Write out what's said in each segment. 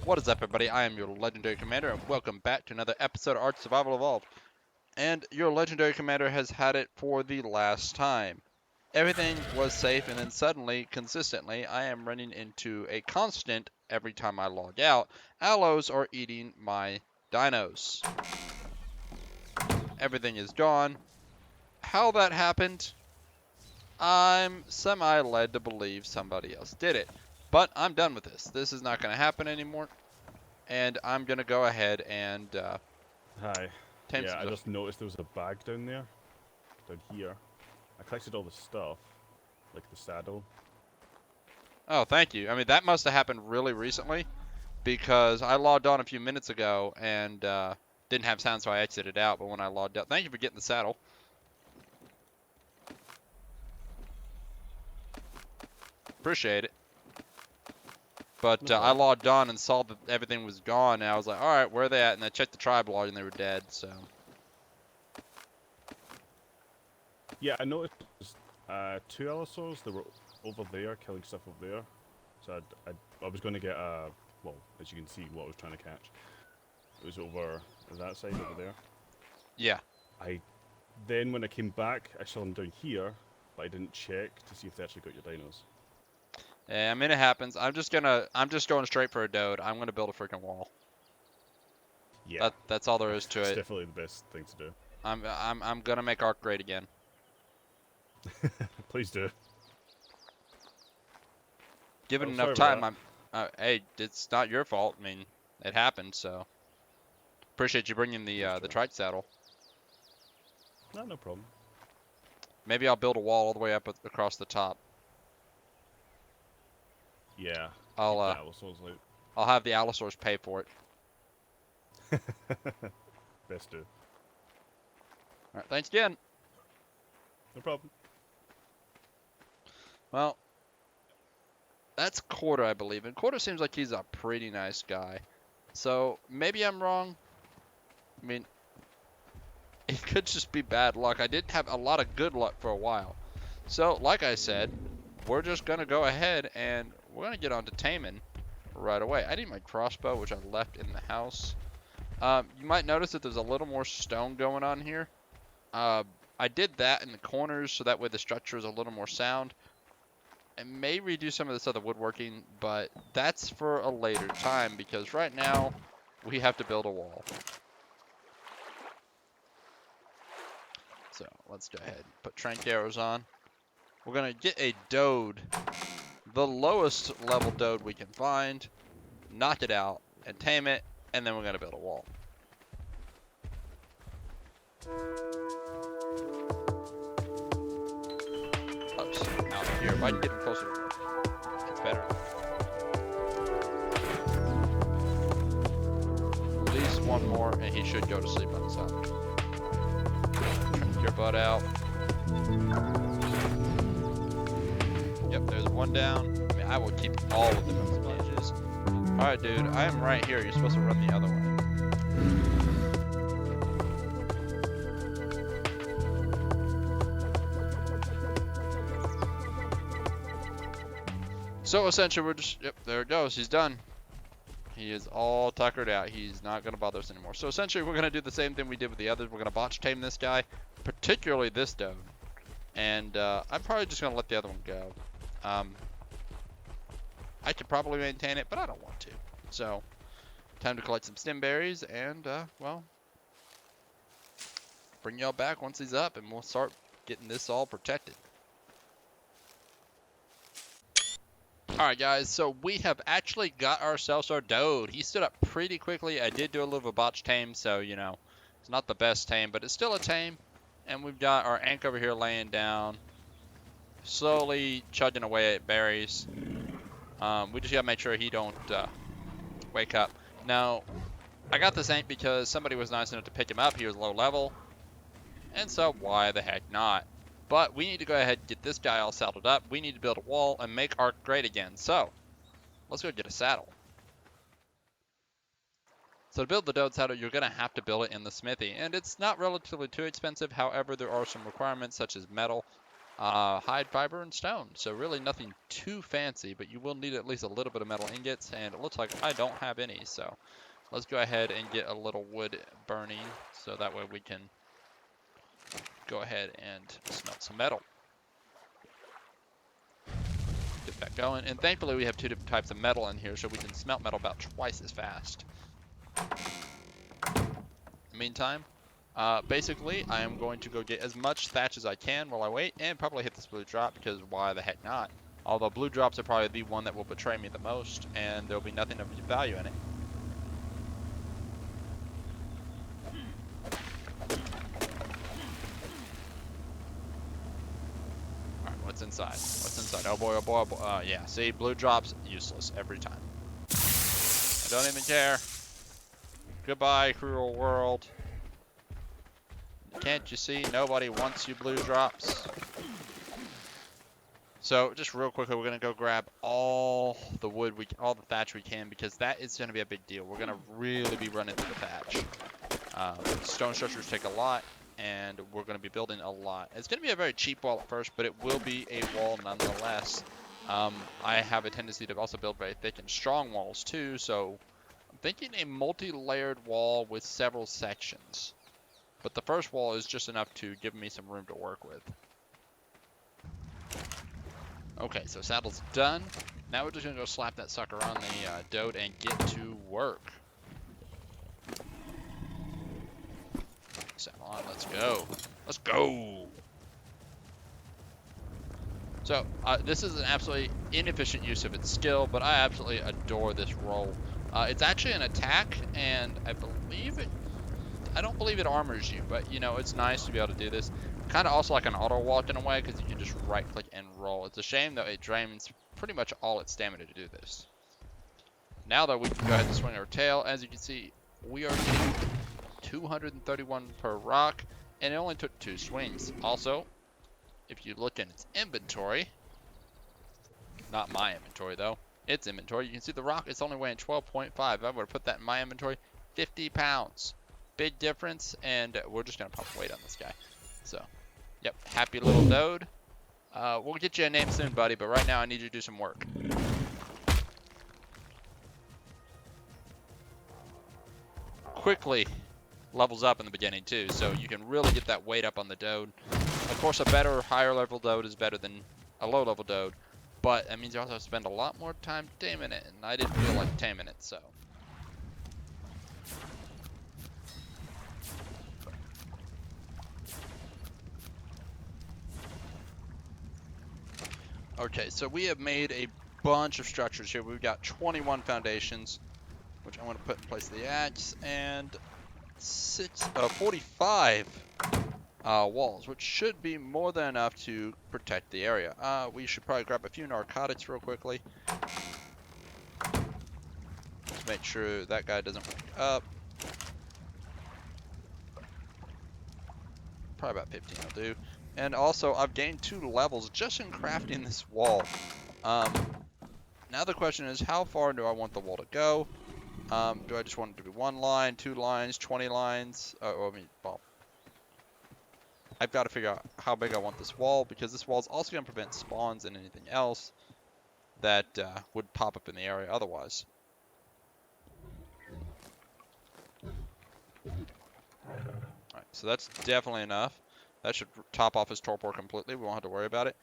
What is up, everybody? I am your Legendary Commander, and welcome back to another episode of Ark Survival Evolved. And your Legendary Commander has had it for the last time. Everything was safe, and then suddenly, consistently, I am running into a constant every time I log out. Allos are eating my dinos. Everything is gone. How that happened, I'm semi-led to believe somebody else did it. But I'm done with this. This is not going to happen anymore. And I'm going to go ahead and Hi. tame Yeah, some I stuff. just noticed there was a bag down there. Down here. I collected all the stuff. Like the saddle. Oh, thank you. I mean, that must have happened really recently because I logged on a few minutes ago and didn't have sound, so I exited out. But when I logged out, thank you for getting the saddle. Appreciate it. But No I problem. logged on and saw that everything was gone, and I was like, all right, where are they at? And I checked the tribe log, and they were dead, so. Yeah, I noticed two allosaurs that were over there, killing stuff over there. So I was going to get well, as you can see, what I was trying to catch. It was over that side over there. Yeah. Then when I came back, I saw them down here, but I didn't check to see if they actually got your dinos. Yeah, I mean, it happens. I'm just going straight for a dode. I'm gonna build a freaking wall. Yeah. That's all there is to It's it. definitely the best thing to do. I'm gonna make Ark great again. Please do. Given Oh, enough sorry time, about hey, it's not your fault. I mean, it happened, so. Appreciate you bringing the trike saddle. No problem. Maybe I'll build a wall all the way up across the top. Yeah. I'll keep the allosaurs out. I'll have the allosaurs pay for it. Best do. All right, thanks again. No problem. Well, that's Quarter, I believe, and Quarter seems like he's a pretty nice guy. So maybe I'm wrong. I mean, it could just be bad luck. I did have a lot of good luck for a while. So, like I said, we're just gonna go ahead and we're gonna get on to taming right away. I need my crossbow, which I left in the house. You might notice that there's a little more stone going on here. I did that in the corners so that way the structure is a little more sound. I may redo some of this other woodworking, but that's for a later time because right now we have to build a wall. So let's go ahead and put trank arrows on. We're gonna get a dode, the lowest level dode we can find, knock it out and tame it, and then we're gonna build a wall. Oops, out here. If I can get him closer, it's better. At least one more, and he should go to sleep on his own. Your butt out. Yep, there's one down. I mean, I will keep all of them as sponges. Alright, dude, I am right here. You're supposed to run the other way. So essentially, we're just, yep, there it goes. He's done. He is all tuckered out. He's not going to bother us anymore. So essentially, we're going to do the same thing we did with the others. We're going to botch tame this guy, particularly this dode. And I'm probably just going to let the other one go. I could probably maintain it, but I don't want to. So, time to collect some stem berries and, well, bring y'all back once he's up and we'll start getting this all protected. Alright guys, so we have actually got ourselves our dode. He stood up pretty quickly. I did do a little of a botch tame, so, you know, it's not the best tame, but it's still a tame. And we've got our Ank over here laying down, slowly chugging away at berries. We just gotta make sure he don't wake up. Now, I got this Ank because somebody was nice enough to pick him up. He was low level, and so why the heck not? But we need to go ahead and get this guy all saddled up. We need to build a wall and make Ark great again. So, let's go get a saddle. So to build the dode saddle, you're going to have to build it in the smithy. And it's not relatively too expensive. However, there are some requirements such as metal. hide, fiber, and stone. So really nothing too fancy, but you will need at least a little bit of metal ingots, and it looks like I don't have any. So let's go ahead and get a little wood burning, so that way we can go ahead and smelt some metal. Get that going, and thankfully we have two different types of metal in here, so we can smelt metal about twice as fast. In the meantime, basically, I am going to go get as much thatch as I can while I wait, and probably hit this blue drop, because why the heck not? Although blue drops are probably the one that will betray me the most, and there'll be nothing of value in it. Alright, what's inside? What's inside? Oh boy, oh boy, oh boy. Yeah, see, blue drops, useless every time. I don't even care. Goodbye, cruel world. Can't you see? Nobody wants you blue drops. So just real quickly, we're gonna go grab all the wood, all the thatch we can, because that is gonna be a big deal. We're gonna really be running through the thatch. Stone structures take a lot, and we're gonna be building a lot. It's gonna be a very cheap wall at first, but it will be a wall nonetheless. I have a tendency to also build very thick and strong walls too, so I'm thinking a multi-layered wall with several sections. But the first wall is just enough to give me some room to work with. Okay, so saddle's done. Now we're just gonna go slap that sucker on the dode and get to work. Saddle on, let's go. Let's go! So, this is an absolutely inefficient use of its skill, but I absolutely adore this roll. It's actually an attack, and I don't believe it armors you, but you know, it's nice to be able to do this. Kind of also like an auto walk in a way, because you can just right click and roll. It's a shame though it drains pretty much all its stamina to do this. Now though, we can go ahead and swing our tail. As you can see, we are getting 231 per rock, and it only took 2 swings. Also, if you look in its inventory, not my inventory though, its inventory, you can see the rock is only weighing 12.5. If I were to put that in my inventory, 50 pounds. Big difference, and we're just gonna pump weight on this guy. So, yep, happy little dode. We'll get you a name soon, buddy, but right now I need you to do some work. Quickly levels up in the beginning too, so you can really get that weight up on the dode. Of course, a better, higher level dode is better than a low level dode, but that means you also have to spend a lot more time taming it, and I didn't feel like taming it, so. Okay, so we have made a bunch of structures here. We've got 21 foundations, which I want to put in place of the axe, and 45 walls, which should be more than enough to protect the area. We should probably grab a few narcotics real quickly. Just make sure that guy doesn't wake up. Probably about 15 will do. And also, I've gained 2 levels just in crafting this wall. Now the question is, how far do I want the wall to go? Do I just want it to be 1 line, 2 lines, 20 lines? Well, I've got to figure out how big I want this wall, because this wall is also going to prevent spawns and anything else that would pop up in the area otherwise. Alright, so that's definitely enough. That should top off his torpor completely. We won't have to worry about it.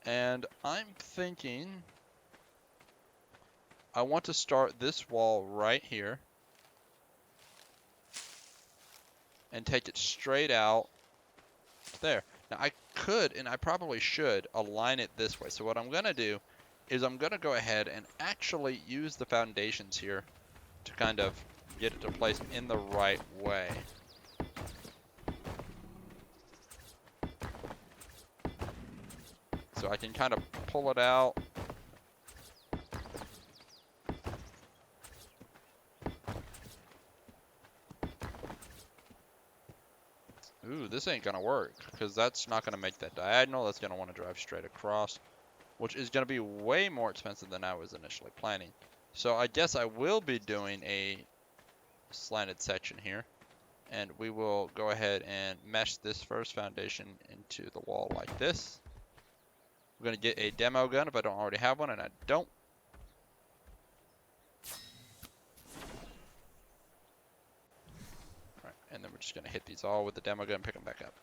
And I'm thinking I want to start this wall right here and take it straight out to there. Now I could, and I probably should, align it this way. So what I'm going to do is I'm going to go ahead and actually use the foundations here to kind of get it to place in the right way. So I can kind of pull it out. Ooh, this ain't gonna work, because that's not gonna make that diagonal. That's gonna want to drive straight across, which is gonna be way more expensive than I was initially planning. So I guess I will be doing a slanted section here, and we will go ahead and mesh this first foundation into the wall like this. We're gonna get a demo gun if I don't already have one, and I don't. Alright, and then we're just gonna hit these all with the demo gun and pick them back up.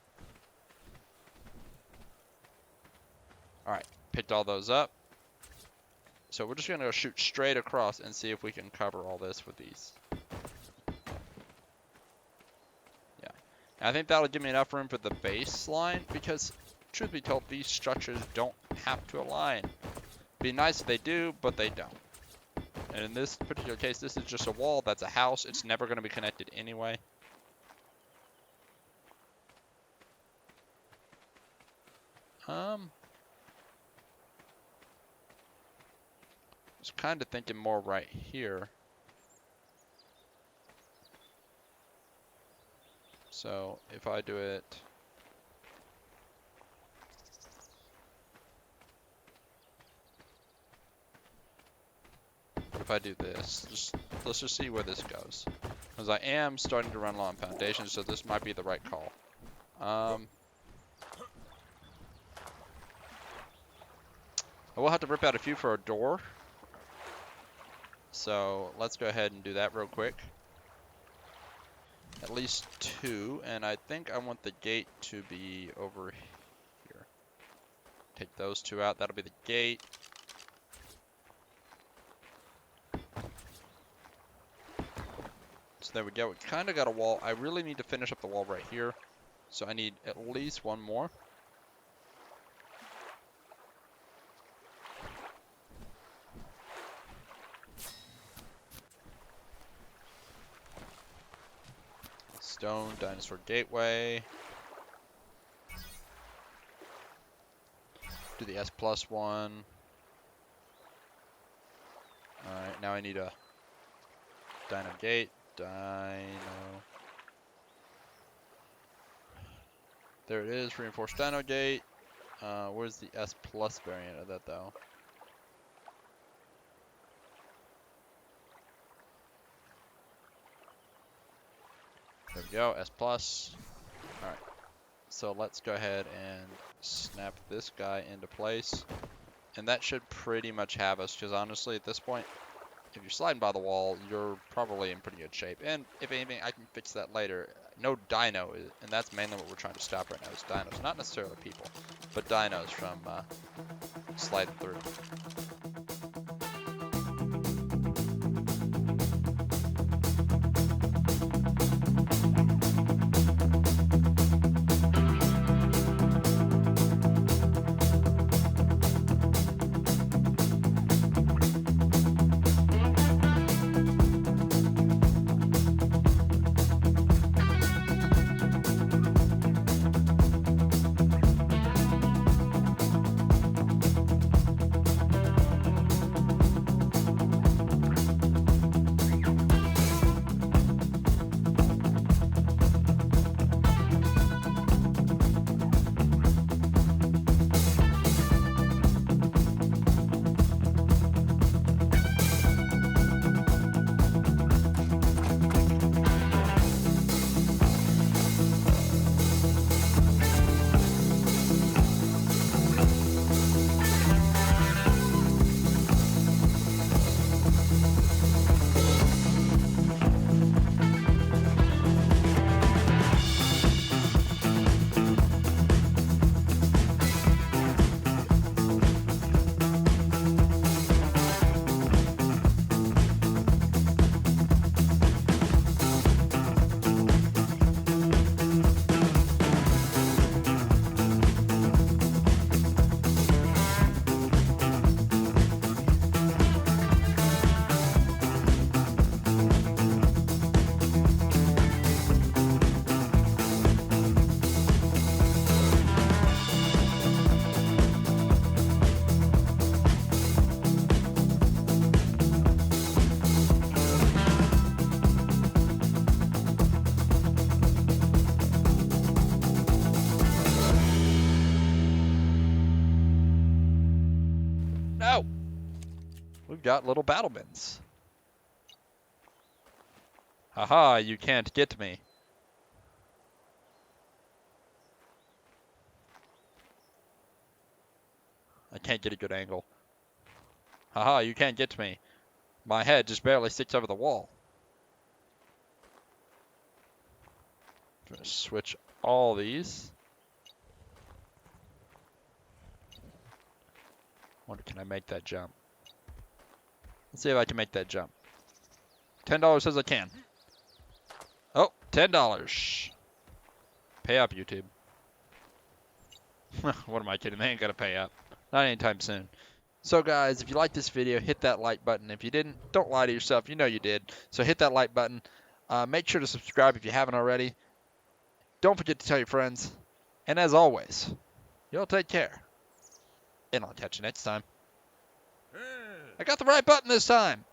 Alright, picked all those up. So we're just gonna go shoot straight across and see if we can cover all this with these. Yeah, and I think that'll give me enough room for the baseline because, truth be told, these structures don't have to align. Be nice if they do, but they don't. And in this particular case, this is just a wall. That's a house. It's never going to be connected anyway. I was kind of thinking more right here. So if I do it, if I do this, let's just see where this goes. Because I am starting to run low on foundations, so this might be the right call. I will have to rip out a few for a door. So let's go ahead and do that real quick. At least 2, and I think I want the gate to be over here. Take those 2 out, that'll be the gate. So there we go, we kind of got a wall. I really need to finish up the wall right here. So I need at least 1 more. Stone dinosaur gateway. Do the S+ one. Alright, now I need a dino gate. There it is, reinforced dino gate. Where's the S+ variant of that though? There we go, S+. Alright, so let's go ahead and snap this guy into place. And that should pretty much have us, because honestly at this point, if you're sliding by the wall, you're probably in pretty good shape. And if anything, I can fix that later. No dino, and that's mainly what we're trying to stop right now, is dinos. Not necessarily people, but dinos from sliding through. No! We've got little battlements. Haha, you can't get me. I can't get a good angle. Haha, you can't get to me. My head just barely sticks over the wall. I'm gonna switch all these. Wonder, can I make that jump? Let's see if I can make that jump. $10 says I can. Oh, $10. Pay up, YouTube. What am I kidding? They ain't gonna pay up. Not anytime soon. So guys, if you like this video, hit that like button. If you didn't, don't lie to yourself. You know you did. So hit that like button. Make sure to subscribe if you haven't already. Don't forget to tell your friends. And as always, y'all take care. And I'll catch you next time. I got the right button this time.